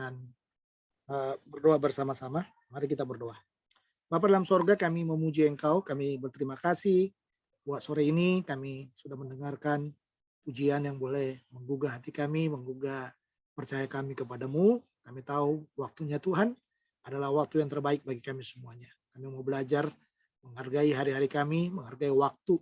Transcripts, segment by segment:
akan berdoa bersama-sama. Mari kita berdoa. Bapa dalam sorga, kami memuji Engkau, kami berterima kasih buat sore ini kami sudah mendengarkan pujian yang boleh menggugah hati kami, menggugah percaya kami kepadamu. Kami tahu waktunya Tuhan adalah waktu yang terbaik bagi kami semuanya. Kami mau belajar menghargai hari-hari kami, menghargai waktu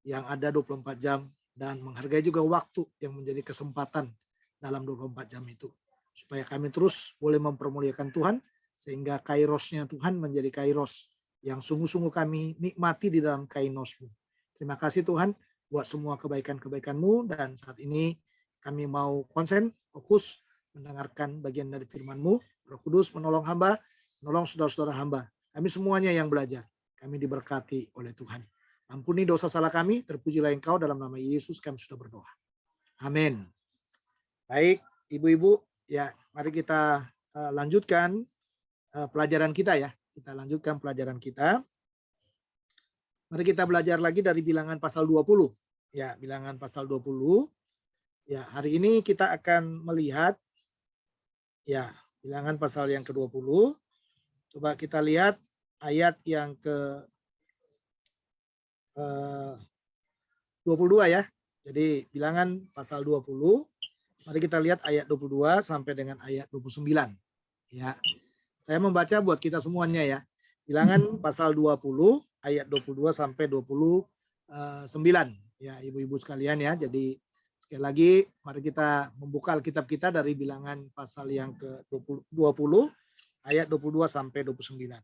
yang ada 24 jam, dan menghargai juga waktu yang menjadi kesempatan dalam 24 jam itu. Supaya kami terus boleh mempermuliakan Tuhan, sehingga kairosnya Tuhan menjadi kairos yang sungguh-sungguh kami nikmati di dalam kainosmu. Terima kasih Tuhan buat semua kebaikan-kebaikan-Mu, dan saat ini kami mau konsen, fokus, mendengarkan bagian dari firman-Mu. Roh Kudus menolong hamba, menolong saudara-saudara hamba. Kami semuanya yang belajar, kami diberkati oleh Tuhan. Ampuni dosa salah kami, terpujilah Engkau, dalam nama Yesus kami sudah berdoa. Amin. Baik, ibu-ibu, ya mari kita lanjutkan pelajaran kita ya. Kita lanjutkan pelajaran kita. Mari kita belajar lagi dari bilangan pasal 20. Ya, bilangan pasal 20. Ya, hari ini kita akan melihat ya, bilangan pasal yang ke-20. Coba kita lihat ayat yang ke 22 ya. Jadi bilangan pasal 20. Mari kita lihat ayat 22 sampai dengan ayat 29. Ya. Saya membaca buat kita semuanya ya. Bilangan pasal 20 ayat 22 sampai 29 ya ibu-ibu sekalian ya. Jadi sekali lagi mari kita membuka Alkitab kita dari bilangan pasal yang ke-20 ayat 22 sampai 29.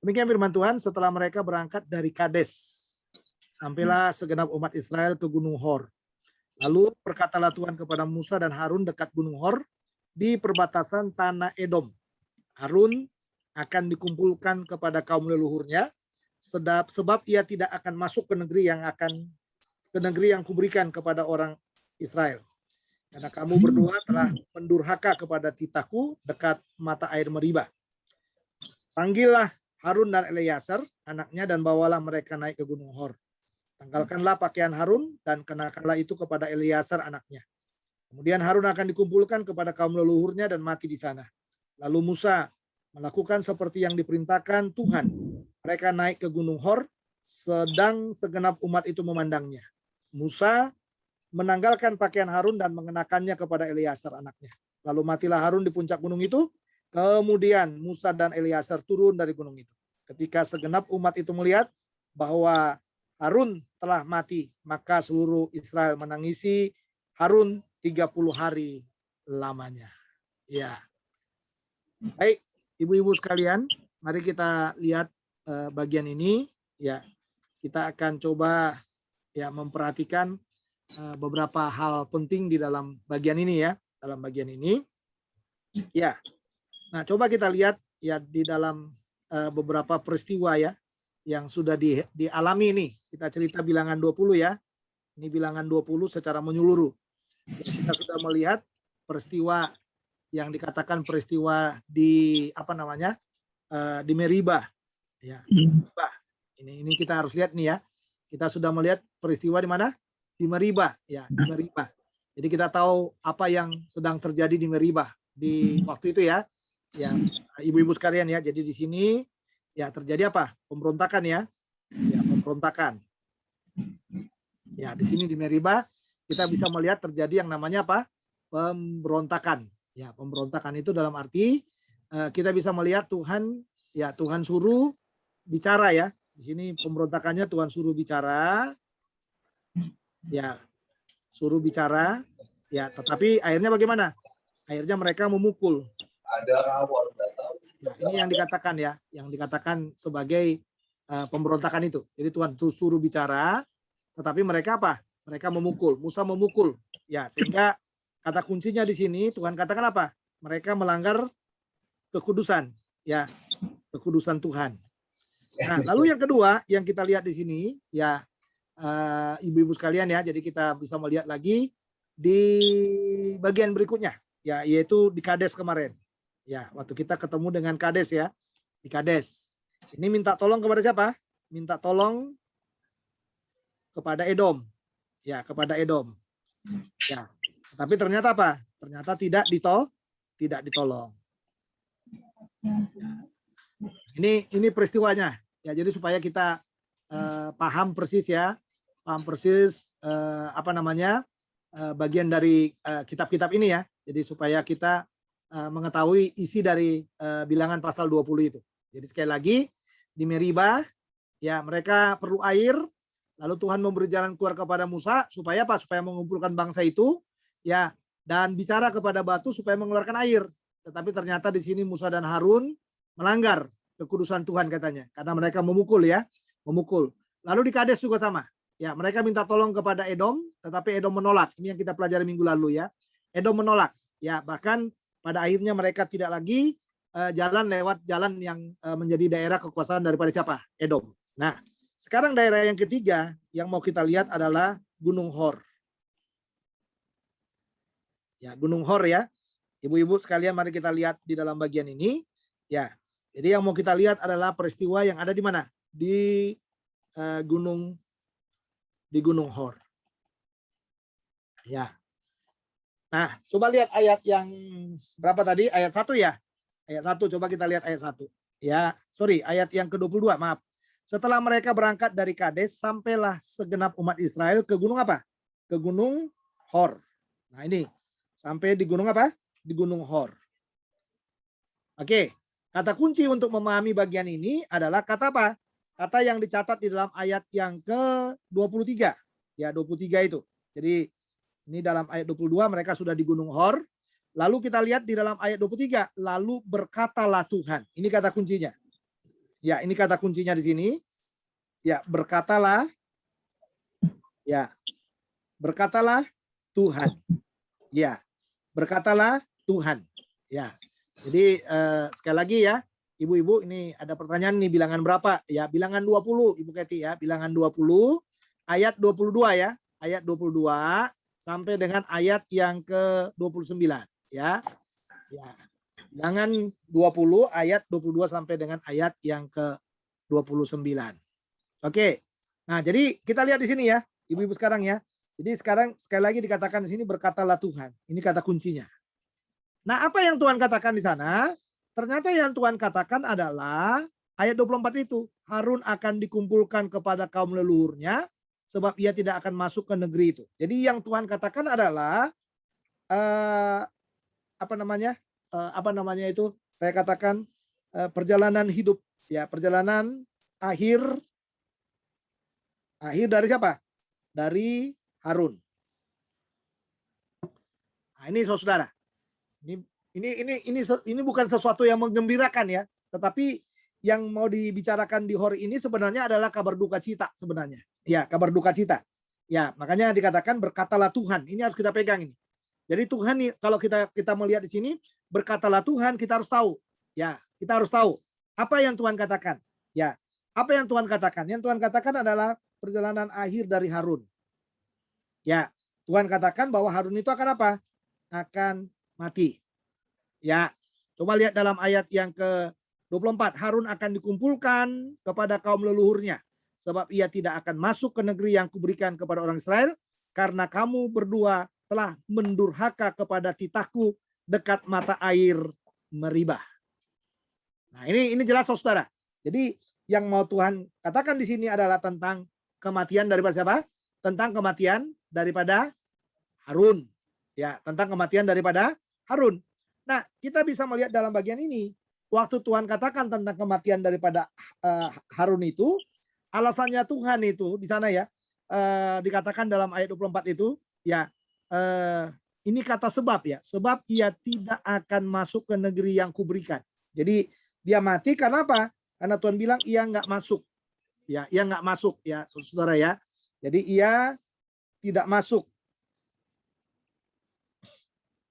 Demikian firman Tuhan, setelah mereka berangkat dari Kades, sampailah segenap umat Israel ke Gunung Hor. Lalu berkatalah Tuhan kepada Musa dan Harun dekat Gunung Hor di perbatasan tanah Edom. Harun akan dikumpulkan kepada kaum leluhurnya, sebab ia tidak akan masuk ke negeri yang kuberikan kepada orang Israel. Karena kamu berdua telah mendurhaka kepada titahku dekat mata air Meriba. Panggillah Harun dan Eleazar anaknya dan bawalah mereka naik ke Gunung Hor. Tanggalkanlah pakaian Harun dan kenakanlah itu kepada Eleazar anaknya. Kemudian Harun akan dikumpulkan kepada kaum leluhurnya dan mati di sana. Lalu Musa melakukan seperti yang diperintahkan Tuhan. Mereka naik ke Gunung Hor, sedang segenap umat itu memandangnya. Musa menanggalkan pakaian Harun dan mengenakannya kepada Eleazar anaknya. Lalu matilah Harun di puncak gunung itu. Kemudian Musa dan Eleazar turun dari gunung itu. Ketika segenap umat itu melihat bahwa Harun telah mati, maka seluruh Israel menangisi Harun 30 hari lamanya. Ya. Baik, ibu-ibu sekalian, mari kita lihat bagian ini ya. Kita akan coba ya memperhatikan beberapa hal penting di dalam bagian ini ya, dalam bagian ini. Ya. Nah, coba kita lihat ya di dalam beberapa peristiwa ya yang sudah dialami ini. Kita cerita bilangan 20 ya. Ini bilangan 20 secara menyeluruh. Ya, kita sudah melihat peristiwa yang dikatakan peristiwa di di Meriba ya. Ini kita harus lihat nih ya. Kita sudah melihat peristiwa di mana? Di Meriba ya, di Meriba. Jadi kita tahu apa yang sedang terjadi di Meriba di waktu itu ya. Ya, ibu-ibu sekalian ya. Jadi di sini ya terjadi apa? Pemberontakan ya. Ya, pemberontakan. Ya, di sini di Meriba kita bisa melihat terjadi yang namanya apa? Pemberontakan. Ya, pemberontakan itu dalam arti kita bisa melihat Tuhan suruh bicara ya. Di sini pemberontakannya Tuhan suruh bicara. Ya, suruh bicara. Ya, tetapi akhirnya bagaimana? Akhirnya mereka memukul. Nah, ini yang dikatakan ya, yang dikatakan sebagai pemberontakan itu. Jadi Tuhan suruh bicara, tetapi mereka apa? Mereka memukul. Musa memukul. Ya, sehingga kata kuncinya di sini Tuhan katakan apa? Mereka melanggar kekudusan, ya, kekudusan Tuhan. Nah, lalu yang kedua yang kita lihat di sini, ya, ibu-ibu sekalian ya, jadi kita bisa melihat lagi di bagian berikutnya, ya, yaitu di Kades kemarin. Ya, waktu kita ketemu dengan Kades ya, di Kades. Ini minta tolong kepada siapa? Minta tolong kepada Edom. Ya, kepada Edom. Ya, tapi ternyata apa? Ternyata tidak tidak ditolong. Ya. Ini peristiwanya. Ya, jadi supaya kita paham persis ya, paham persis bagian dari kitab-kitab ini ya. Jadi supaya kita mengetahui isi dari bilangan pasal 20 itu. Jadi sekali lagi di Meribah ya mereka perlu air, lalu Tuhan memberi jalan keluar kepada Musa supaya apa? Supaya mengumpulkan bangsa itu ya dan bicara kepada batu supaya mengeluarkan air. Tetapi ternyata di sini Musa dan Harun melanggar kekudusan Tuhan katanya karena mereka memukul ya, memukul. Lalu di Kades juga sama. Ya, mereka minta tolong kepada Edom, tetapi Edom menolak. Ini yang kita pelajari minggu lalu ya. Edom menolak. Ya, bahkan pada akhirnya mereka tidak lagi jalan lewat jalan yang menjadi daerah kekuasaan daripada siapa? Edom. Nah, sekarang daerah yang ketiga yang mau kita lihat adalah Gunung Hor. Ya, Gunung Hor ya. Ibu-ibu sekalian mari kita lihat di dalam bagian ini. Ya, jadi yang mau kita lihat adalah peristiwa yang ada di mana? Di Gunung Hor. Ya. Nah, coba lihat ayat yang berapa tadi? Ayat 1 ya. Ayat 1 coba kita lihat ayat 1. Ya, sorry, ayat yang ke-22, maaf. Setelah mereka berangkat dari Kades, sampailah segenap umat Israel ke gunung apa? Ke Gunung Hor. Nah, ini. Sampai di gunung apa? Di Gunung Hor. Oke. Kata kunci untuk memahami bagian ini adalah kata apa? Kata yang dicatat di dalam ayat yang ke-23. Ya, 23 itu. Jadi ini dalam ayat 22 mereka sudah di Gunung Hor. Lalu kita lihat di dalam ayat 23, lalu berkatalah Tuhan. Ini kata kuncinya. Ya, ini kata kuncinya di sini. Ya, berkatalah. Ya. Berkatalah Tuhan. Ya. Berkatalah Tuhan. Ya. Jadi sekali lagi ya, ibu-ibu ini ada pertanyaan nih bilangan berapa? Ya, bilangan 20 Ibu Keti ya, bilangan 20 ayat 22 ya. Ayat 22 sampai dengan ayat yang ke-29 ya. Ya. Bilangan 20 ayat 22 sampai dengan ayat yang ke-29. Oke. Nah, jadi kita lihat di sini ya, ibu-ibu sekarang ya. Jadi sekarang sekali lagi dikatakan di sini berkatalah Tuhan. Ini kata kuncinya. Nah, apa yang Tuhan katakan di sana? Ternyata yang Tuhan katakan adalah ayat 24 itu. Harun akan dikumpulkan kepada kaum leluhurnya sebab ia tidak akan masuk ke negeri itu. Jadi yang Tuhan katakan adalah apa namanya itu? Saya katakan perjalanan hidup ya, perjalanan akhir dari siapa? Dari Harun. Nah, ini saudara. Ini bukan sesuatu yang menggembirakan ya, tetapi yang mau dibicarakan di Hor ini sebenarnya adalah kabar duka cita sebenarnya. Ya, kabar duka cita. Ya, makanya dikatakan berkatalah Tuhan. Ini harus kita pegang ini. Jadi Tuhan nih kalau kita melihat di sini berkatalah Tuhan, kita harus tahu. Ya, kita harus tahu apa yang Tuhan katakan. Ya, apa yang Tuhan katakan? Yang Tuhan katakan adalah perjalanan akhir dari Harun. Ya, Tuhan katakan bahwa Harun itu akan apa? Akan mati. Ya, coba lihat dalam ayat yang ke-24. Harun akan dikumpulkan kepada kaum leluhurnya. Sebab ia tidak akan masuk ke negeri yang kuberikan kepada orang Israel. Karena kamu berdua telah mendurhaka kepada titahku dekat mata air Meribah. Nah, ini jelas saudara. Jadi yang mau Tuhan katakan di sini adalah tentang kematian daripada siapa? Tentang kematian daripada Harun. Ya, tentang kematian daripada Harun. Nah, kita bisa melihat dalam bagian ini, waktu Tuhan katakan tentang kematian daripada Harun itu, alasannya Tuhan itu di sana ya, dikatakan dalam ayat 24 itu, ya, ini kata sebab ya, sebab ia tidak akan masuk ke negeri yang kuberikan. Jadi dia mati karena apa? Karena Tuhan bilang ia nggak masuk. Ya, ia nggak masuk ya, saudara ya. Jadi ia tidak masuk.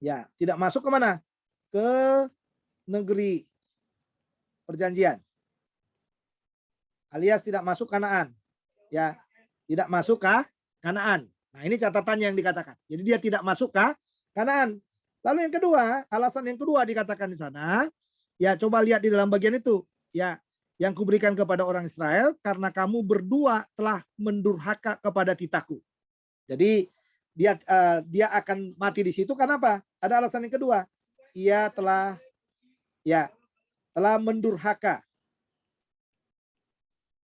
Ya, tidak masuk kemana? Ke negeri perjanjian. Alias tidak masuk Kanaan. Ya, tidak masuk ke Kanaan. Nah, ini catatan yang dikatakan. Jadi dia tidak masuk ke Kanaan. Lalu yang kedua, alasan yang kedua dikatakan di sana, ya coba lihat di dalam bagian itu, ya, yang kuberikan kepada orang Israel karena kamu berdua telah mendurhaka kepada titahku. Jadi dia akan mati di situ karena apa? Ada alasan yang kedua. ia telah mendurhaka.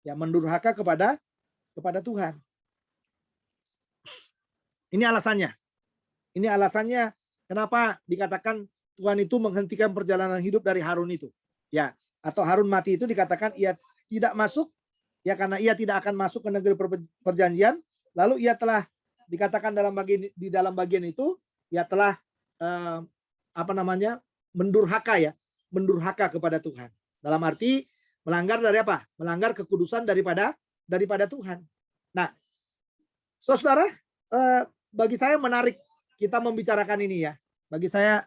Ya, mendurhaka kepada Tuhan. Ini alasannya. Ini alasannya kenapa dikatakan Tuhan itu menghentikan perjalanan hidup dari Harun itu. Ya, atau Harun mati itu dikatakan ia tidak masuk ya karena ia tidak akan masuk ke negeri perjanjian, lalu ia telah dikatakan di dalam bagian itu ia telah mendurhaka kepada Tuhan. Dalam arti melanggar dari apa? Melanggar kekudusan daripada Tuhan. Nah, saudara, bagi saya menarik kita membicarakan ini ya. Bagi saya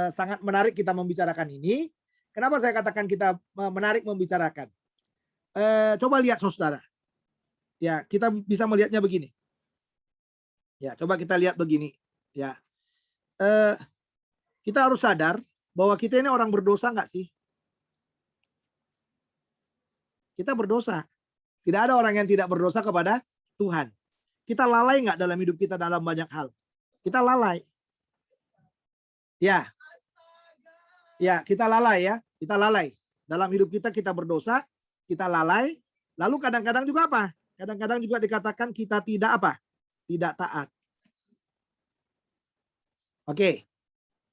sangat menarik kita membicarakan ini. Kenapa saya katakan kita menarik membicarakan? Coba lihat saudara. Ya, kita bisa melihatnya begini. Ya, coba kita lihat begini. Ya, kita harus sadar bahwa kita ini orang berdosa nggak sih? Kita berdosa. Tidak ada orang yang tidak berdosa kepada Tuhan. Kita lalai nggak dalam hidup kita dalam banyak hal? Kita lalai. Ya, kita lalai ya. Kita lalai. Dalam hidup kita berdosa, kita lalai. Lalu kadang-kadang juga apa? Kadang-kadang juga dikatakan kita tidak apa? Tidak taat. Oke.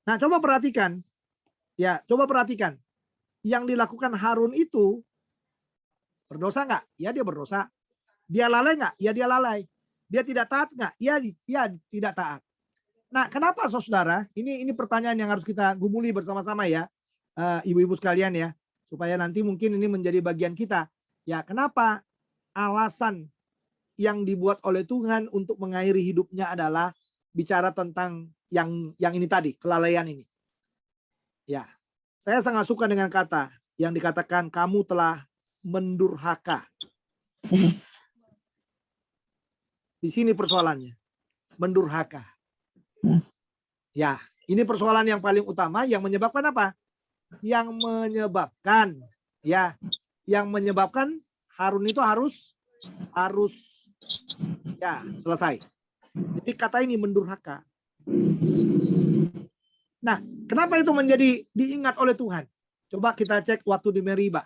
Nah, coba perhatikan. Ya, coba perhatikan. Yang dilakukan Harun itu berdosa nggak? Ya, dia berdosa. Dia lalai nggak? Ya, dia lalai. Dia tidak taat nggak? Ya, tidak taat. Nah, kenapa saudara? Ini pertanyaan yang harus kita gumuli bersama-sama ya, ibu-ibu sekalian ya, supaya nanti mungkin ini menjadi bagian kita. Ya, kenapa alasan yang dibuat oleh Tuhan untuk mengakhiri hidupnya adalah bicara tentang yang ini tadi, kelalaian ini. Ya, saya sangat suka dengan kata yang dikatakan kamu telah mendurhaka. Di sini persoalannya, mendurhaka. Ya, ini persoalan yang paling utama yang menyebabkan apa? Yang menyebabkan Harun itu harus ya selesai. Jadi kata ini mendurhaka. Nah, kenapa itu menjadi diingat oleh Tuhan? Coba kita cek waktu di Meriba.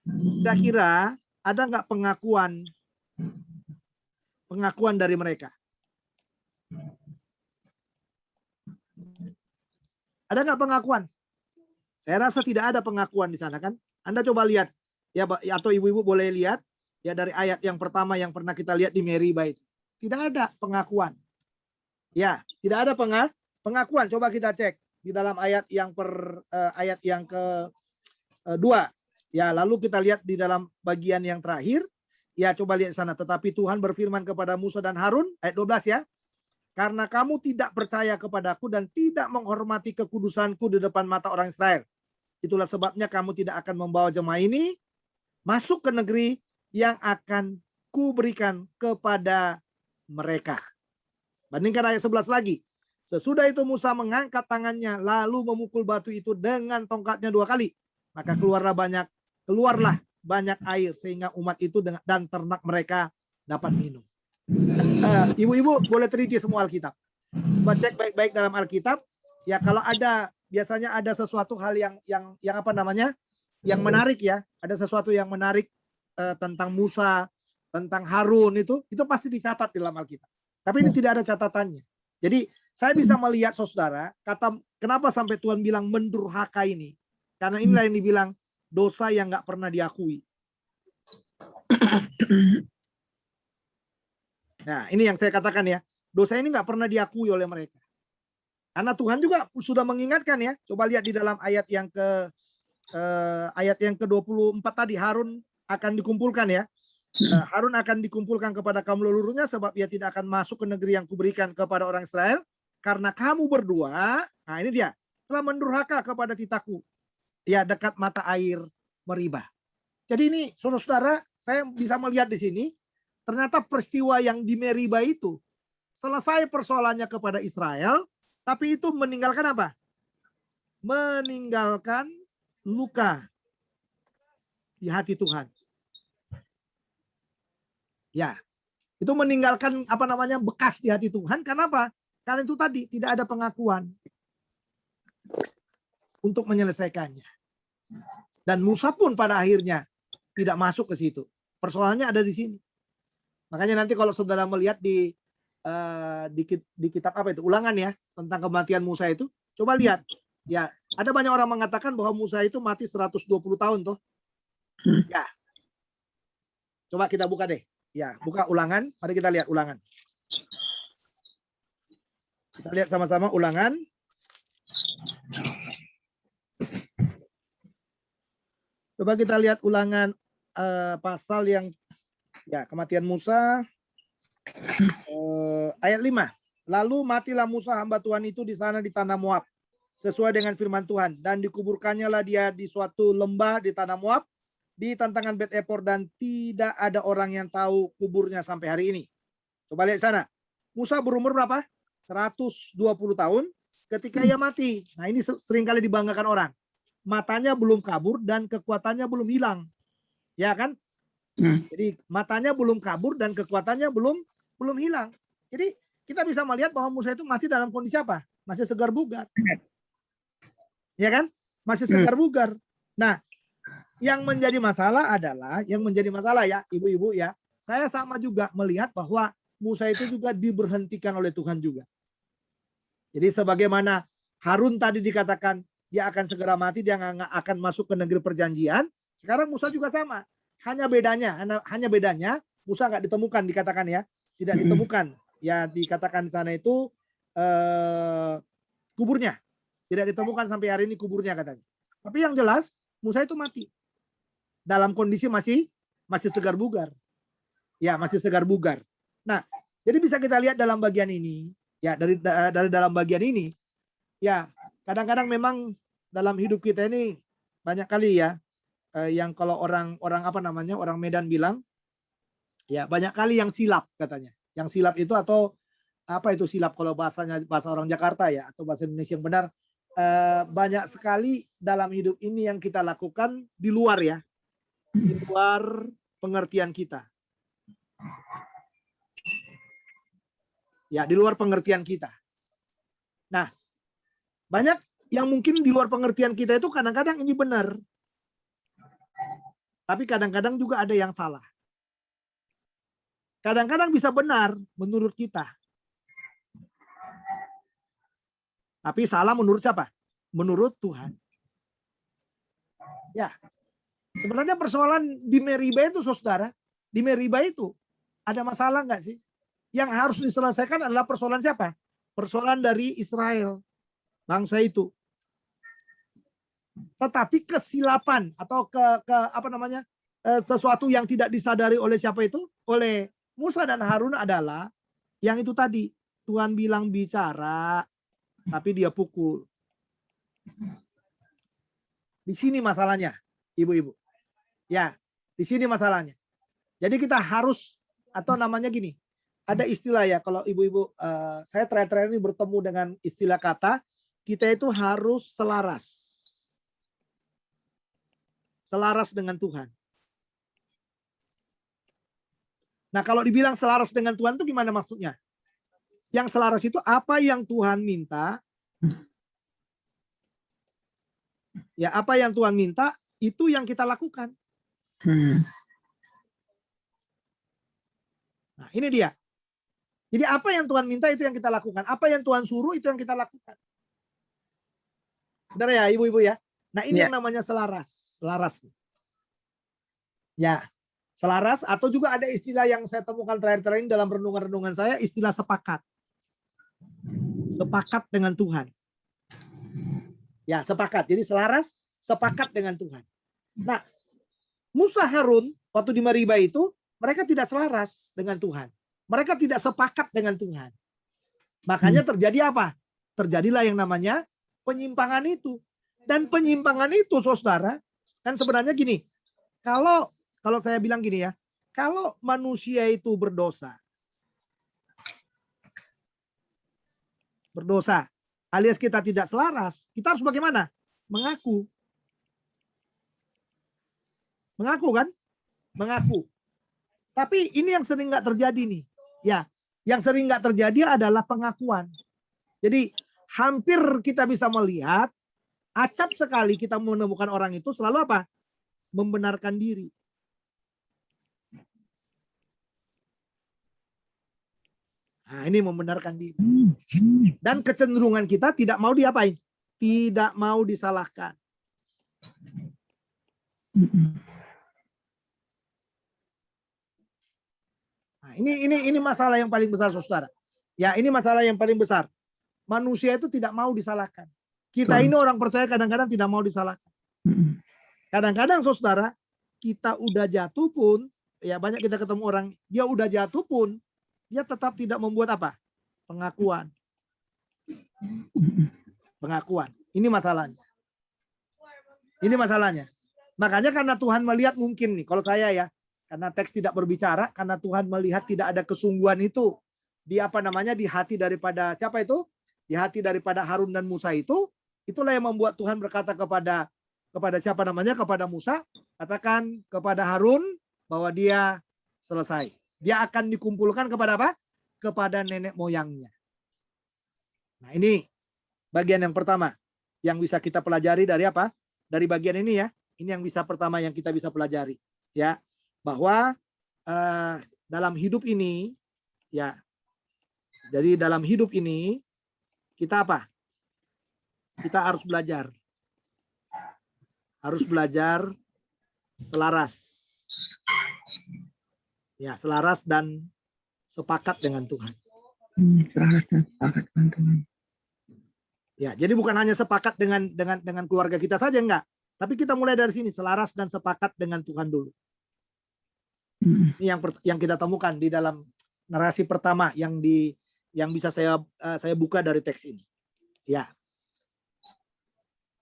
Kira-kira ada nggak pengakuan dari mereka? Ada nggak pengakuan? Saya rasa tidak ada pengakuan di sana kan. Anda coba lihat ya, atau ibu-ibu boleh lihat ya dari ayat yang pertama yang pernah kita lihat di Meriba itu. Tidak ada pengakuan. Ya, tidak ada pengakuan. Coba kita cek di dalam ayat yang kedua. Ya, lalu kita lihat di dalam bagian yang terakhir. Ya, coba lihat sana. Tetapi Tuhan berfirman kepada Musa dan Harun, ayat 12 ya. Karena kamu tidak percaya kepadaku dan tidak menghormati kekudusanku di depan mata orang Israel. Itulah sebabnya kamu tidak akan membawa jemaah ini masuk ke negeri yang akan kuberikan kepada mereka. Bandingkan ayat 11 lagi. Sesudah itu Musa mengangkat tangannya lalu memukul batu itu dengan tongkatnya 2 kali. Maka keluarlah banyak air sehingga umat itu dan ternak mereka dapat minum. Ibu-ibu boleh teliti semua Alkitab. Cek baik-baik dalam Alkitab. Ya kalau biasanya ada sesuatu hal yang apa namanya, yang menarik ya. Ada sesuatu yang menarik tentang Musa, tentang Harun itu pasti dicatat di dalam Alkitab. Tapi ini tidak ada catatannya. Jadi saya bisa melihat saudara, kenapa sampai Tuhan bilang mendurhaka ini? Karena inilah yang dibilang dosa yang nggak pernah diakui. Nah, ini yang saya katakan ya, dosa ini nggak pernah diakui oleh mereka. Karena Tuhan juga sudah mengingatkan ya. Coba lihat di dalam ayat yang ke-24 tadi, Harun akan dikumpulkan ya. Harun akan dikumpulkan kepada kaum leluhurnya sebab ia tidak akan masuk ke negeri yang kuberikan kepada orang Israel karena kamu berdua, nah ini dia, telah mendurhaka kepada titahku. Ya, dekat mata air Meriba. Jadi ini saudara-saudara, saya bisa melihat di sini ternyata peristiwa yang di Meriba itu selesai persoalannya kepada Israel, tapi itu meninggalkan apa? Meninggalkan luka di hati Tuhan. Ya, itu meninggalkan apa namanya bekas di hati Tuhan. Karena apa? Karena itu tadi tidak ada pengakuan. untuk menyelesaikannya. Dan Musa pun pada akhirnya tidak masuk ke situ. Persoalannya ada di sini. Makanya nanti kalau saudara melihat di kitab apa itu, Ulangan ya, tentang kematian Musa itu, coba lihat. Ya, ada banyak orang mengatakan bahwa Musa itu mati 120 tahun toh. Ya. Coba kita buka deh. Ya, buka Ulangan. Mari kita lihat Ulangan. Kita lihat sama-sama Ulangan. Coba kita lihat Ulangan pasal yang ya kematian Musa ayat 5. Lalu matilah Musa hamba Tuhan itu di sana di tanah Moab sesuai dengan firman Tuhan, dan dikuburkannya lah dia di suatu lembah di tanah Moab di tantangan Bet Epor, dan tidak ada orang yang tahu kuburnya sampai hari ini. Coba lihat sana. Musa berumur berapa? 120 tahun ketika ia mati. Nah, ini seringkali dibanggakan orang. Matanya belum kabur dan kekuatannya belum hilang. Ya kan? Jadi matanya belum kabur dan kekuatannya belum hilang. Jadi kita bisa melihat bahwa Musa itu mati dalam kondisi apa? Masih segar bugar. Ya kan? Masih segar bugar. Nah, yang menjadi masalah ya, ibu-ibu ya. Saya sama juga melihat bahwa Musa itu juga diberhentikan oleh Tuhan juga. Jadi sebagaimana Harun tadi dikatakan dia akan segera mati, dia nggak akan masuk ke negeri perjanjian. Sekarang Musa juga sama. Hanya bedanya Musa nggak ditemukan, dikatakan ya, tidak ditemukan. Ya dikatakan di sana itu kuburnya tidak ditemukan sampai hari ini kuburnya katanya. Tapi yang jelas Musa itu mati dalam kondisi masih segar bugar. Ya masih segar bugar. Nah jadi bisa kita lihat dalam bagian ini ya, dari dalam bagian ini ya, kadang-kadang memang dalam hidup kita ini banyak kali ya yang kalau orang Medan bilang ya, banyak kali yang silap katanya. Yang silap itu, atau apa itu silap kalau bahasa orang Jakarta ya, atau bahasa Indonesia yang benar, banyak sekali dalam hidup ini yang kita lakukan di luar ya, di luar pengertian kita. Ya, di luar pengertian kita. Nah, banyak yang mungkin di luar pengertian kita itu kadang-kadang ini benar. Tapi kadang-kadang juga ada yang salah. Kadang-kadang bisa benar menurut kita. Tapi salah menurut siapa? Menurut Tuhan. Ya. Sebenarnya persoalan di Meriba itu, saudara, di Meriba itu ada masalah nggak sih? Yang harus diselesaikan adalah persoalan siapa? Persoalan dari Israel, bangsa itu. Tetapi kesilapan atau sesuatu yang tidak disadari oleh siapa itu? Oleh Musa dan Harun adalah yang itu tadi. Tuhan bilang bicara, tapi dia pukul. Di sini masalahnya, ibu-ibu. Ya, di sini masalahnya. Jadi kita harus, atau namanya gini, ada istilah ya, kalau ibu-ibu, saya terakhir ini bertemu dengan istilah kata, kita itu harus selaras. Selaras dengan Tuhan. Nah, kalau dibilang selaras dengan Tuhan itu gimana maksudnya? Yang selaras itu apa yang Tuhan minta. Ya, apa yang Tuhan minta, itu yang kita lakukan. Nah, ini dia. Jadi apa yang Tuhan minta itu yang kita lakukan. Apa yang Tuhan suruh itu yang kita lakukan. Benar ya, ibu-ibu ya? Nah, ini yang namanya selaras. Selaras. Ya, selaras, atau juga ada istilah yang saya temukan terakhir-terakhir ini dalam renungan-renungan saya, istilah sepakat. Sepakat dengan Tuhan. Ya, sepakat. Jadi selaras, sepakat dengan Tuhan. Nah, Musa Harun waktu di Meriba itu, mereka tidak selaras dengan Tuhan. Mereka tidak sepakat dengan Tuhan. Makanya terjadi apa? Terjadilah yang namanya penyimpangan itu. Dan penyimpangan itu, saudara, kan sebenarnya gini, kalau saya bilang gini ya, kalau manusia itu berdosa, alias kita tidak selaras, kita harus bagaimana? Mengaku. Mengaku kan? Mengaku. Tapi ini yang sering nggak terjadi nih. Ya, yang sering nggak terjadi adalah pengakuan. Jadi hampir kita bisa melihat acap sekali kita menemukan orang itu selalu apa? Membenarkan diri. Nah, ini membenarkan diri. Dan kecenderungan kita tidak mau diapain? Tidak mau disalahkan. Nah, ini masalah yang paling besar, saudara. Ya, ini masalah yang paling besar. Manusia itu tidak mau disalahkan. Kita ini orang percaya kadang-kadang tidak mau disalahkan. Kadang-kadang, saudara, kita udah jatuh pun, ya banyak kita ketemu orang, dia udah jatuh pun, dia tetap tidak membuat apa? Pengakuan. Pengakuan. Ini masalahnya. Ini masalahnya. Makanya karena Tuhan melihat mungkin nih, kalau saya ya, karena teks tidak berbicara, karena Tuhan melihat tidak ada kesungguhan itu di apa namanya di hati daripada siapa itu? Di hati daripada Harun dan Musa itu, itulah yang membuat Tuhan berkata kepada siapa namanya? Kepada Musa, katakan kepada Harun bahwa dia selesai. Dia akan dikumpulkan kepada apa? Kepada nenek moyangnya. Nah, ini bagian yang pertama yang bisa kita pelajari dari apa? Dari bagian ini ya. Ini yang bisa pertama yang kita bisa pelajari, ya. Bahwa dalam hidup ini, ya. Jadi dalam hidup ini kita apa? Kita harus belajar. Harus belajar selaras. Ya, selaras dan sepakat dengan Tuhan. Selaras dan sepakat dengan Tuhan. Ya, jadi bukan hanya sepakat dengan keluarga kita saja, enggak. Tapi kita mulai dari sini, selaras dan sepakat dengan Tuhan dulu. Ini yang kita temukan di dalam narasi pertama yang bisa saya buka dari teks ini. Ya.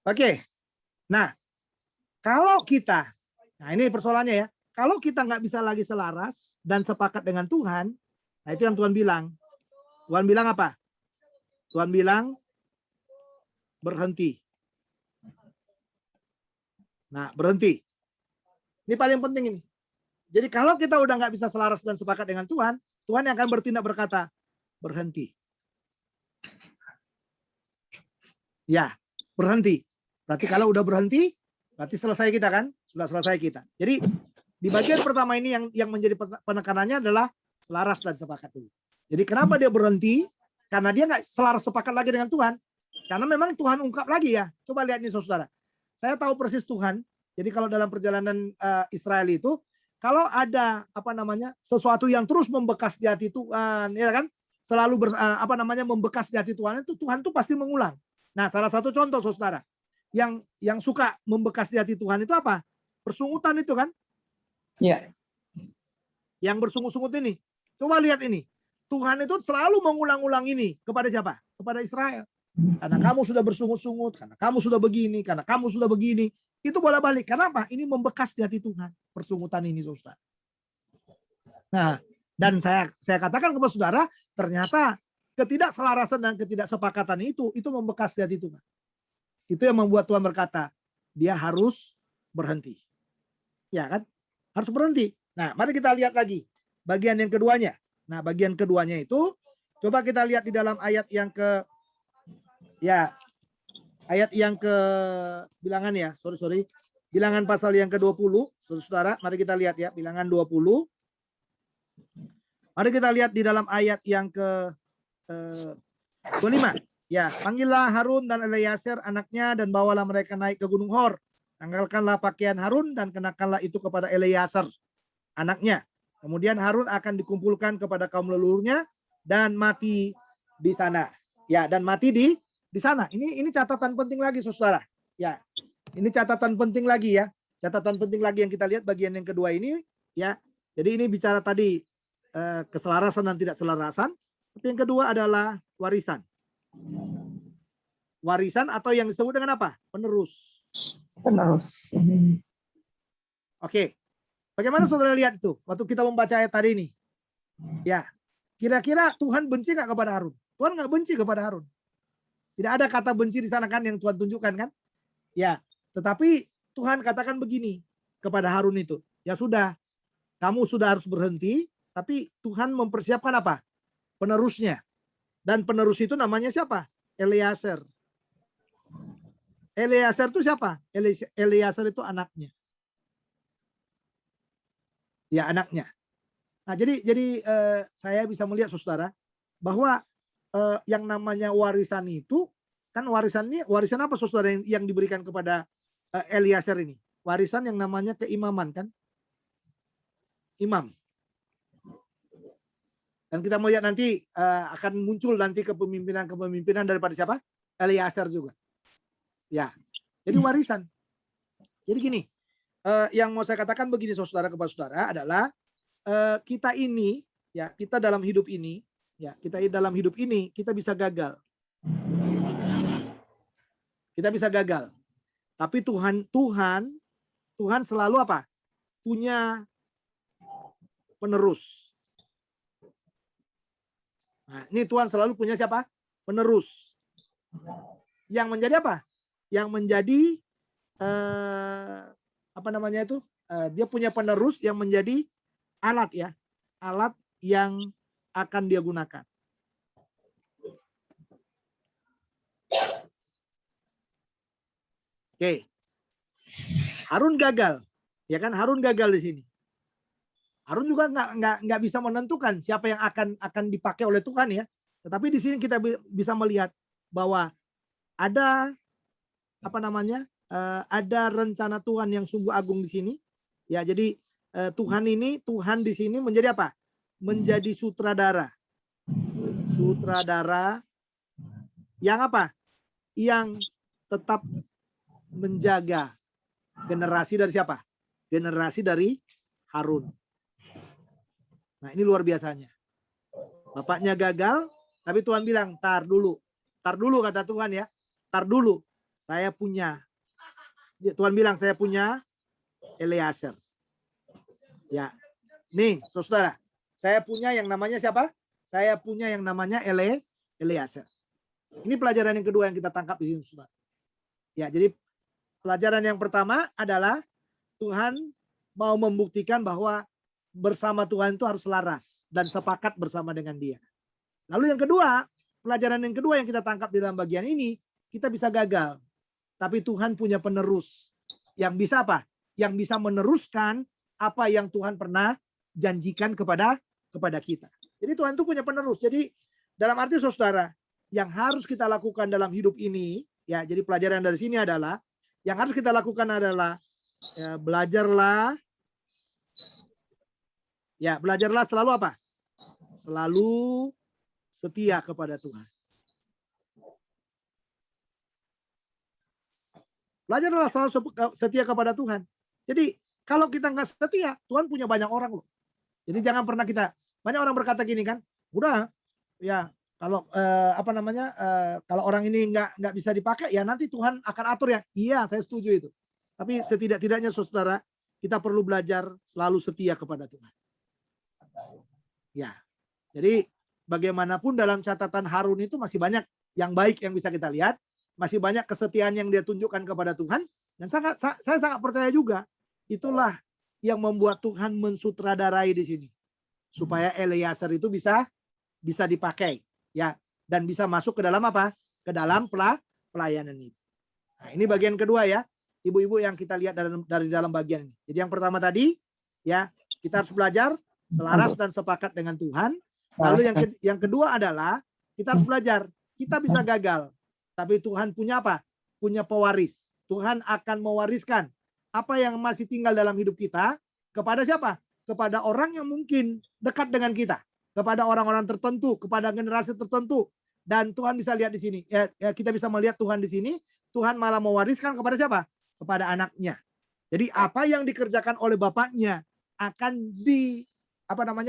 Oke. Nah, kalau kita, nah ini persoalannya ya, kalau kita nggak bisa lagi selaras dan sepakat dengan Tuhan, nah itu yang Tuhan bilang. Tuhan bilang apa? Tuhan bilang berhenti. Nah, berhenti. Ini paling penting ini. Jadi kalau kita udah nggak bisa selaras dan sepakat dengan Tuhan, Tuhan yang akan bertindak berkata, berhenti. Ya, berhenti. Berarti kalau udah berhenti, berarti selesai kita kan? Sudah selesai kita. Jadi di bagian pertama ini yang menjadi penekanannya adalah selaras dan sepakat dulu. Jadi kenapa dia berhenti? Karena dia nggak selaras sepakat lagi dengan Tuhan. Karena memang Tuhan ungkap lagi ya. Coba lihat nih saudara. Saya tahu persis Tuhan. Jadi kalau dalam perjalanan Israel itu, kalau ada apa namanya sesuatu yang terus membekas di hati Tuhan, ya kan? Selalu membekas di hati Tuhan itu Tuhan tuh pasti mengulang. Nah, salah satu contoh saudara yang suka membekas di hati Tuhan itu apa? Persungutan itu kan? Iya. Yang bersungut-sungut ini. Coba lihat ini. Tuhan itu selalu mengulang-ulang ini kepada siapa? Kepada Israel. Karena kamu sudah bersungut-sungut, karena kamu sudah begini, karena kamu sudah begini. Itu bolak-balik. Kenapa? Ini membekas di hati Tuhan. Persungutan ini, saudara. Nah, dan saya katakan kepada saudara, ternyata ketidakselarasan dan ketidaksepakatan itu membekas di hati Tuhan. Itu yang membuat Tuhan berkata, dia harus berhenti. Ya kan? Harus berhenti. Nah, mari kita lihat lagi bagian yang keduanya. Nah, bagian keduanya itu coba kita lihat di dalam ayat yang ke bilangan ya. Sorry. Bilangan pasal yang ke-20, Saudara, mari kita lihat ya, bilangan 20. Mari kita lihat di dalam ayat yang ke-25. Ya, panggillah Harun dan Eleazar anaknya dan bawalah mereka naik ke Gunung Hor. Tanggalkanlah pakaian Harun dan kenakanlah itu kepada Eleazar anaknya. Kemudian Harun akan dikumpulkan kepada kaum leluhurnya dan mati di sana. Ya, dan mati di sana. Ini catatan penting lagi, saudara. Ya, ini catatan penting lagi ya. Catatan penting lagi yang kita lihat bagian yang kedua ini. Ya, jadi ini bicara tadi keselarasan dan tidak selarasan. Tapi yang kedua adalah warisan. Warisan atau yang disebut dengan apa? Penerus. Penerus. Oke. Bagaimana saudara lihat itu waktu kita membaca ayat tadi ini? Ya, kira-kira Tuhan benci nggak kepada Harun? Tuhan nggak benci kepada Harun. Tidak ada kata benci di sana kan yang Tuhan tunjukkan kan? Ya, tetapi Tuhan katakan begini kepada Harun itu. Ya sudah, kamu sudah harus berhenti, tapi Tuhan mempersiapkan apa? Penerusnya. Dan penerus itu namanya siapa? Eleazar. Eleazar itu siapa? Eleazar itu anaknya. Ya, anaknya. Nah, jadi saya bisa melihat saudara bahwa yang namanya warisan itu kan warisan apa saudara yang diberikan kepada Eleazar ini? Warisan yang namanya keimaman kan? Imam. Dan kita melihat nanti akan muncul nanti kepemimpinan daripada siapa? Eleazar juga. Ya. Jadi warisan. Jadi gini, yang mau saya katakan begini saudara kepada saudara adalah kita ini ya, kita dalam hidup ini kita bisa gagal. Kita bisa gagal. Tapi Tuhan selalu apa? Punya penerus. Nah, ini Tuhan selalu punya siapa? Penerus. Yang menjadi apa? Yang menjadi apa namanya itu? Dia punya penerus yang menjadi alat ya. Alat yang akan dia gunakan. Oke. Harun gagal. Ya kan, Harun gagal di sini. Harun juga nggak bisa menentukan siapa yang akan dipakai oleh Tuhan ya. Tetapi di sini kita bisa melihat bahwa ada apa namanya? Ada rencana Tuhan yang sungguh agung di sini. Ya, jadi Tuhan di sini menjadi apa? Menjadi sutradara. Sutradara yang apa? Yang tetap menjaga generasi dari siapa? Generasi dari Harun. Nah, ini luar biasanya. Bapaknya gagal, tapi Tuhan bilang, tar dulu kata Tuhan ya. Tar dulu, saya punya. Tuhan bilang, saya punya Eleazar. Ya, nih saudara, saya punya yang namanya siapa? Saya punya yang namanya Eleazar. Ini pelajaran yang kedua yang kita tangkap di sini, saudara. Ya, jadi pelajaran yang pertama adalah Tuhan mau membuktikan bahwa bersama Tuhan itu harus selaras dan sepakat bersama dengan Dia. Lalu yang kedua, pelajaran yang kedua yang kita tangkap di dalam bagian ini, kita bisa gagal. Tapi Tuhan punya penerus yang bisa apa? Yang bisa meneruskan apa yang Tuhan pernah janjikan kepada kita. Jadi Tuhan itu punya penerus. Jadi dalam arti saudara, yang harus kita lakukan dalam hidup ini, ya, jadi pelajaran dari sini adalah yang harus kita lakukan adalah ya, belajarlah selalu apa? Selalu setia kepada Tuhan. Belajarlah selalu setia kepada Tuhan. Jadi kalau kita nggak setia, Tuhan punya banyak orang loh. Jadi jangan pernah banyak orang berkata gini kan, udah ya kalau kalau orang ini nggak bisa dipakai ya nanti Tuhan akan atur ya. Iya, saya setuju itu. Tapi setidak-tidaknya saudara, kita perlu belajar selalu setia kepada Tuhan. Ya, jadi bagaimanapun dalam catatan Harun itu masih banyak yang baik yang bisa kita lihat, masih banyak kesetiaan yang dia tunjukkan kepada Tuhan, dan saya sangat percaya juga itulah yang membuat Tuhan mensutradarai di sini supaya Eleazar itu bisa dipakai ya dan bisa masuk ke dalam apa? Ke dalam pelayanan itu. Nah, ini bagian kedua ya, ibu-ibu yang kita lihat dari dalam bagian ini. Jadi yang pertama tadi ya, kita harus belajar selaras dan sepakat dengan Tuhan. Lalu yang kedua adalah kita harus belajar. Kita bisa gagal, tapi Tuhan punya apa? Punya pewaris. Tuhan akan mewariskan apa yang masih tinggal dalam hidup kita kepada siapa? Kepada orang yang mungkin dekat dengan kita, kepada orang-orang tertentu, kepada generasi tertentu. Dan Tuhan bisa lihat di sini. Ya, kita bisa melihat Tuhan di sini. Tuhan malah mewariskan kepada siapa? Kepada anaknya. Jadi apa yang dikerjakan oleh bapaknya akan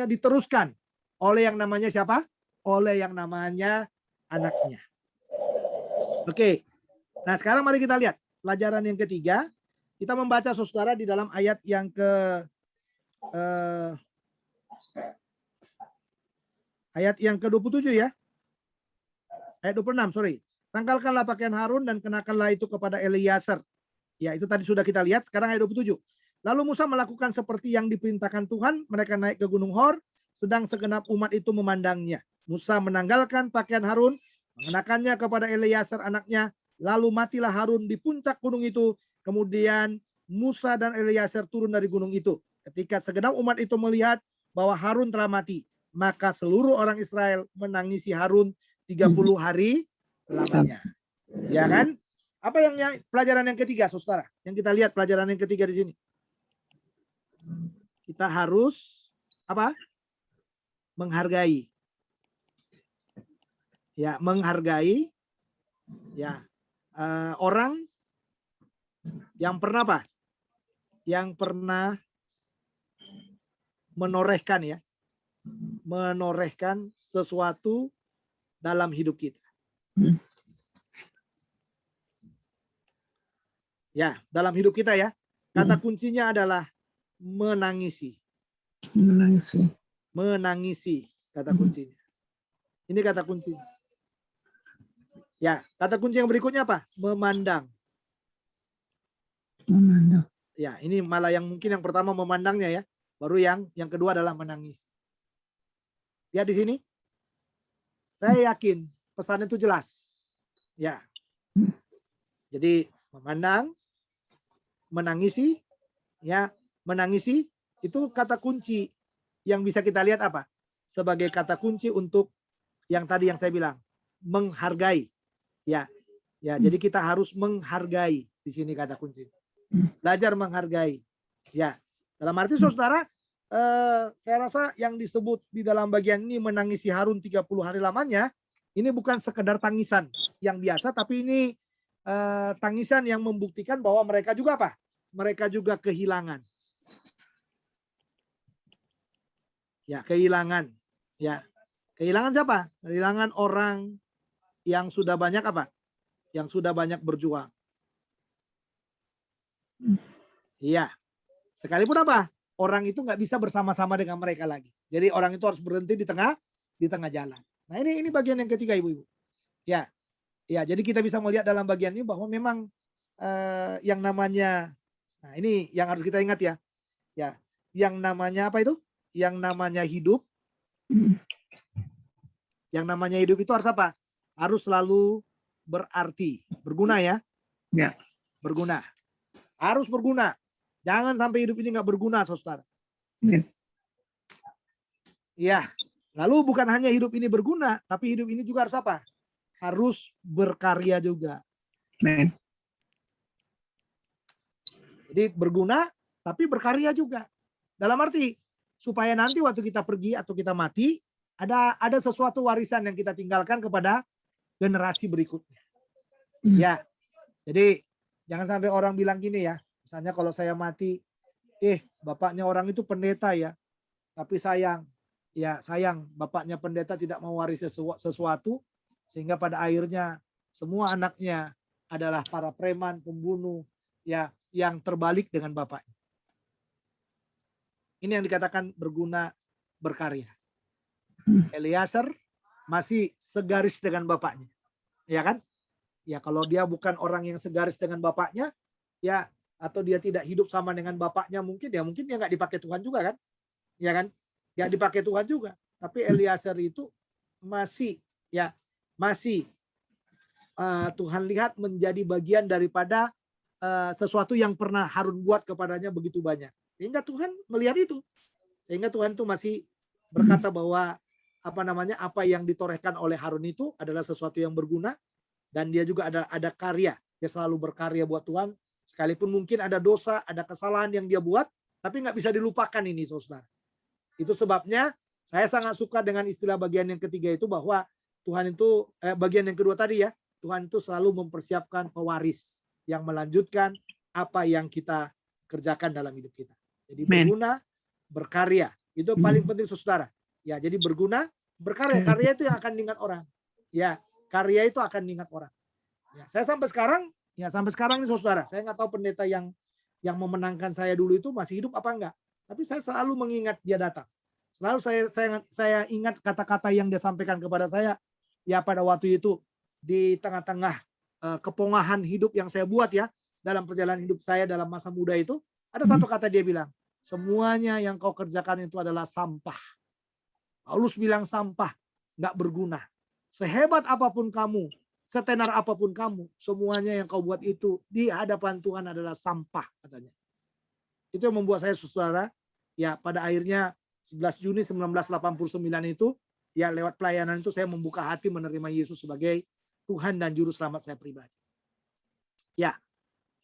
diteruskan oleh yang namanya siapa? Oleh yang namanya anaknya. Oke. Nah, sekarang mari kita lihat pelajaran yang ketiga. Kita membaca saudara di dalam ayat yang ayat yang ke-27 ya. Ayat 26, sorry. Tanggalkanlah pakaian Harun dan kenakanlah itu kepada Eleazar. Ya, itu tadi sudah kita lihat. Sekarang ayat 27. Lalu Musa melakukan seperti yang diperintahkan Tuhan. Mereka naik ke Gunung Hor, sedang segenap umat itu memandangnya. Musa menanggalkan pakaian Harun, mengenakannya kepada Eleazar anaknya, Lalu matilah Harun di puncak gunung itu. Kemudian Musa dan Eliezer turun dari gunung itu. Ketika segenap umat itu melihat bahwa Harun telah mati, maka seluruh orang Israel menangisi Harun 30 hari lamanya. Ya kan? Apa yang pelajaran yang ketiga, saudara? Yang kita lihat pelajaran yang ketiga di sini. Kita harus apa? Menghargai. Ya, menghargai ya orang yang pernah apa? Yang pernah menorehkan ya. Menorehkan sesuatu dalam hidup kita. Ya, dalam hidup kita ya. Kata kuncinya adalah menangisi. Menangisi. Menangisi kata kuncinya. Ini kata kunci. Ya, kata kunci yang berikutnya apa? Memandang. Memandang. Ya, ini malah yang mungkin yang pertama memandangnya ya. Baru yang kedua adalah menangis. Ya di sini. Saya yakin pesan itu jelas. Ya. Jadi memandang, menangisi, ya, menangisi itu kata kunci yang bisa kita lihat apa? Sebagai kata kunci untuk yang tadi yang saya bilang, menghargai. Ya. Ya, jadi kita harus menghargai di sini kata kunci. Belajar menghargai. Ya. Dalam arti saudara, saya rasa yang disebut di dalam bagian ini menangisi Harun 30 hari lamanya, ini bukan sekedar tangisan yang biasa, tapi ini tangisan yang membuktikan bahwa mereka juga apa? Mereka juga kehilangan. Ya, kehilangan. Ya. Kehilangan siapa? Kehilangan orang yang sudah banyak apa? Yang sudah banyak berjuang. Iya. Sekalipun apa? Orang itu nggak bisa bersama-sama dengan mereka lagi. Jadi orang itu harus berhenti di tengah jalan. Nah ini bagian yang ketiga ibu-ibu. Ya, ya. Jadi kita bisa melihat dalam bagian ini bahwa memang yang namanya, nah ini yang harus kita ingat ya. Ya, yang namanya apa itu? Yang namanya hidup. Yang namanya hidup itu harus apa? Harus selalu berarti, berguna ya. Ya. Berguna. Harus berguna. Jangan sampai hidup ini nggak berguna, saudara. Ya. Lalu bukan hanya hidup ini berguna, tapi hidup ini juga harus apa? Harus berkarya juga. Jadi berguna, tapi berkarya juga. Dalam arti supaya nanti waktu kita pergi atau kita mati, ada sesuatu warisan yang kita tinggalkan kepada generasi berikutnya. Ya. Jadi jangan sampai orang bilang gini ya. Misalnya kalau saya mati, bapaknya orang itu pendeta ya. Tapi sayang bapaknya pendeta tidak mau waris sesuatu. Sehingga pada akhirnya semua anaknya adalah para preman, pembunuh ya yang terbalik dengan bapaknya. Ini yang dikatakan berguna, berkarya. Eliezer masih segaris dengan bapaknya. Ya kan? Ya kalau dia bukan orang yang segaris dengan bapaknya, ya atau dia tidak hidup sama dengan bapaknya mungkin dia nggak dipakai Tuhan juga kan? Ya kan? Nggak dipakai Tuhan juga. Tapi Eliezer itu masih Tuhan lihat menjadi bagian daripada sesuatu yang pernah Harun buat kepadanya begitu banyak. Sehingga Tuhan melihat itu. Sehingga Tuhan itu masih berkata bahwa apa yang ditorehkan oleh Harun itu adalah sesuatu yang berguna. Dan dia juga ada karya. Dia selalu berkarya buat Tuhan. Sekalipun mungkin ada dosa, ada kesalahan yang dia buat. Tapi nggak bisa dilupakan ini, saudara. Itu sebabnya saya sangat suka dengan istilah bagian yang ketiga itu bahwa Tuhan itu, bagian yang kedua tadi ya. Tuhan itu selalu mempersiapkan pewaris yang melanjutkan apa yang kita kerjakan dalam hidup kita. Jadi berguna, berkarya. Itu paling penting, saudara. Ya, jadi berguna, berkarya. Karya itu yang akan diingat orang. Ya. Karya itu akan diingat orang. Ya, saya sampai sekarang ini saudara, saya nggak tahu pendeta yang memenangkan saya dulu itu masih hidup apa enggak. Tapi saya selalu mengingat dia datang. Selalu saya ingat kata-kata yang dia sampaikan kepada saya. Ya pada waktu itu di tengah-tengah kepongahan hidup yang saya buat ya dalam perjalanan hidup saya dalam masa muda itu, ada satu kata dia bilang, semuanya yang kau kerjakan itu adalah sampah. Paulus bilang sampah, nggak berguna. Sehebat apapun kamu, setenar apapun kamu, semuanya yang kau buat itu di hadapan Tuhan adalah sampah, katanya. Itu yang membuat saya, saudara, ya pada akhirnya 11 Juni 1989 itu, ya lewat pelayanan itu saya membuka hati menerima Yesus sebagai Tuhan dan Juru Selamat saya pribadi. Ya,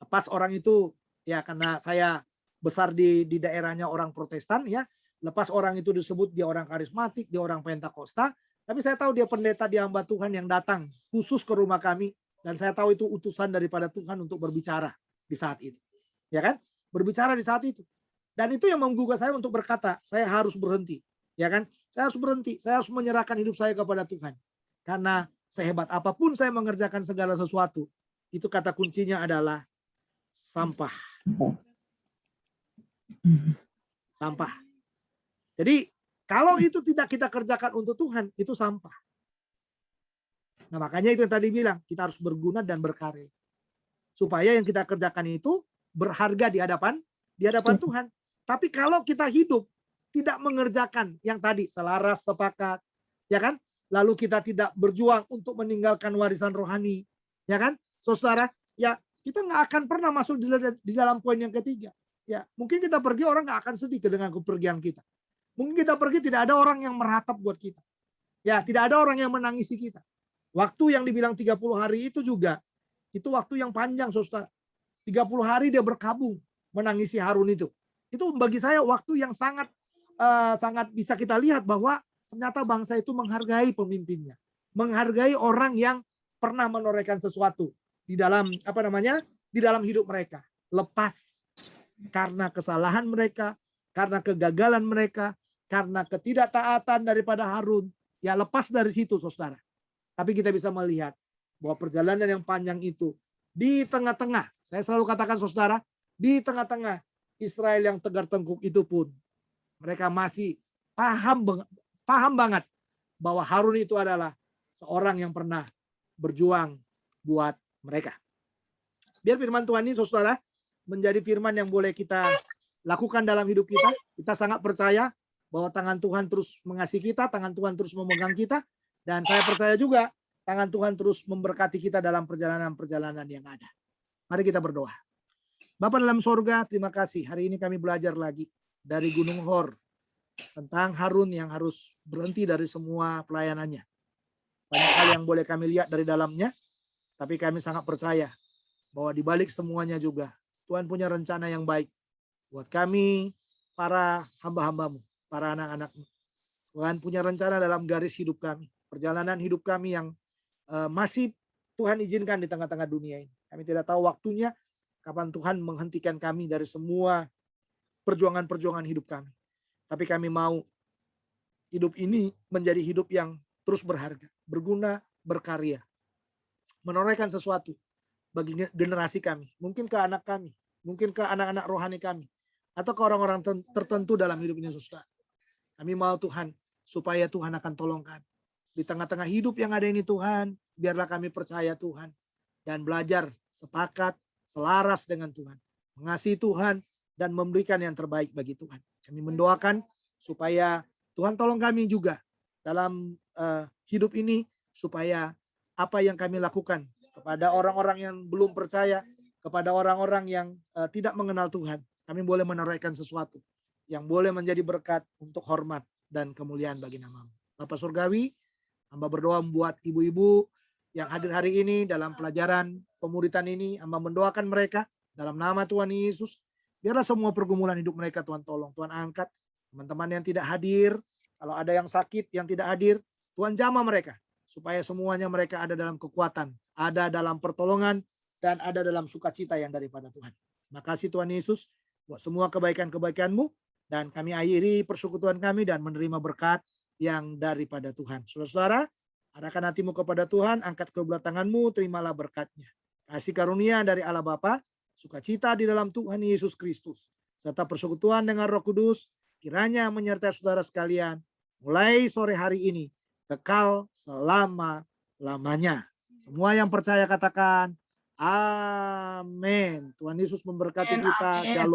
lepas orang itu, ya karena saya besar di daerahnya orang Protestan, ya, lepas orang itu disebut dia orang karismatik, dia orang Pentakosta, tapi saya tahu dia pendeta, dia hamba Tuhan yang datang khusus ke rumah kami, dan saya tahu itu utusan daripada Tuhan untuk berbicara di saat itu. Ya kan? Berbicara di saat itu. Dan itu yang menggugah saya untuk berkata, saya harus berhenti. Ya kan? Saya harus berhenti, saya harus menyerahkan hidup saya kepada Tuhan. Karena sehebat apapun saya mengerjakan segala sesuatu, itu kata kuncinya adalah sampah. Sampah. Jadi kalau itu tidak kita kerjakan untuk Tuhan, itu sampah. Nah makanya itu yang tadi bilang, kita harus berguna dan berkarya. Supaya yang kita kerjakan itu berharga di hadapan Tuhan. Tapi kalau kita hidup tidak mengerjakan yang tadi, selaras, sepakat, ya kan? Lalu kita tidak berjuang untuk meninggalkan warisan rohani, ya kan? Saudara, ya kita nggak akan pernah masuk di dalam poin yang ketiga. Ya, mungkin kita pergi, orang nggak akan sedih dengan kepergian kita. Mungkin kita pergi, tidak ada orang yang meratap buat kita. Ya, tidak ada orang yang menangisi kita. Waktu yang dibilang 30 hari itu juga, itu waktu yang panjang, saudara. 30 hari dia berkabung menangisi Harun itu. Itu bagi saya waktu yang sangat bisa kita lihat bahwa ternyata bangsa itu menghargai pemimpinnya. Menghargai orang yang pernah menorehkan sesuatu di dalam di dalam hidup mereka. Lepas karena kesalahan mereka, karena kegagalan mereka, karena ketidaktaatan daripada Harun, ya lepas dari situ, saudara. Tapi kita bisa melihat bahwa perjalanan yang panjang itu, di tengah-tengah, saya selalu katakan saudara, di tengah-tengah Israel yang tegar tengkuk itu pun, mereka masih paham banget bahwa Harun itu adalah seorang yang pernah berjuang buat mereka. Biar firman Tuhan ini, saudara, menjadi firman yang boleh kita lakukan dalam hidup kita. Kita sangat percaya bahwa tangan Tuhan terus mengasihi kita, tangan Tuhan terus memegang kita, dan saya percaya juga tangan Tuhan terus memberkati kita dalam perjalanan-perjalanan yang ada. Mari kita berdoa. Bapa dalam sorga, terima kasih. Hari ini kami belajar lagi dari Gunung Hor tentang Harun yang harus berhenti dari semua pelayanannya. Banyak hal yang boleh kami lihat dari dalamnya, tapi kami sangat percaya bahwa di balik semuanya juga Tuhan punya rencana yang baik buat kami, para hamba-hambamu, para anak-anakmu. Tuhan punya rencana dalam garis hidup kami, perjalanan hidup kami yang masih Tuhan izinkan di tengah-tengah dunia ini. Kami tidak tahu waktunya, kapan Tuhan menghentikan kami dari semua perjuangan-perjuangan hidup kami. Tapi kami mau hidup ini menjadi hidup yang terus berharga, berguna, berkarya. Menorehkan sesuatu bagi generasi kami. Mungkin ke anak kami, mungkin ke anak-anak rohani kami, atau ke orang-orang tertentu dalam hidup ini, saudara. Kami mau Tuhan, supaya Tuhan akan tolong kami. Di tengah-tengah hidup yang ada ini Tuhan, biarlah kami percaya Tuhan. Dan belajar sepakat, selaras dengan Tuhan. Mengasihi Tuhan, dan memberikan yang terbaik bagi Tuhan. Kami mendoakan supaya Tuhan tolong kami juga dalam hidup ini, supaya apa yang kami lakukan kepada orang-orang yang belum percaya, kepada orang-orang yang tidak mengenal Tuhan, kami boleh menorehkan sesuatu yang boleh menjadi berkat untuk hormat dan kemuliaan bagi nama-Mu. Bapa Surgawi, hamba berdoa buat ibu-ibu yang hadir hari ini dalam pelajaran pemuritan ini. Hamba mendoakan mereka dalam nama Tuhan Yesus. Biarlah semua pergumulan hidup mereka Tuhan tolong, Tuhan angkat. Teman-teman yang tidak hadir, kalau ada yang sakit yang tidak hadir, Tuhan jamah mereka. Supaya semuanya mereka ada dalam kekuatan, ada dalam pertolongan, dan ada dalam sukacita yang daripada Tuhan. Terima kasih Tuhan Yesus buat semua kebaikan-kebaikan-Mu. Dan kami akhiri persekutuan kami dan menerima berkat yang daripada Tuhan. Saudara-saudara, arahkan hatimu kepada Tuhan, angkat kedua tanganmu, terimalah berkatnya. Kasih karunia dari Allah Bapa, sukacita di dalam Tuhan Yesus Kristus, serta persekutuan dengan Roh Kudus, kiranya menyertai saudara sekalian, mulai sore hari ini, kekal selama-lamanya. Semua yang percaya katakan, amin. Tuhan Yesus memberkati kita. Shalom.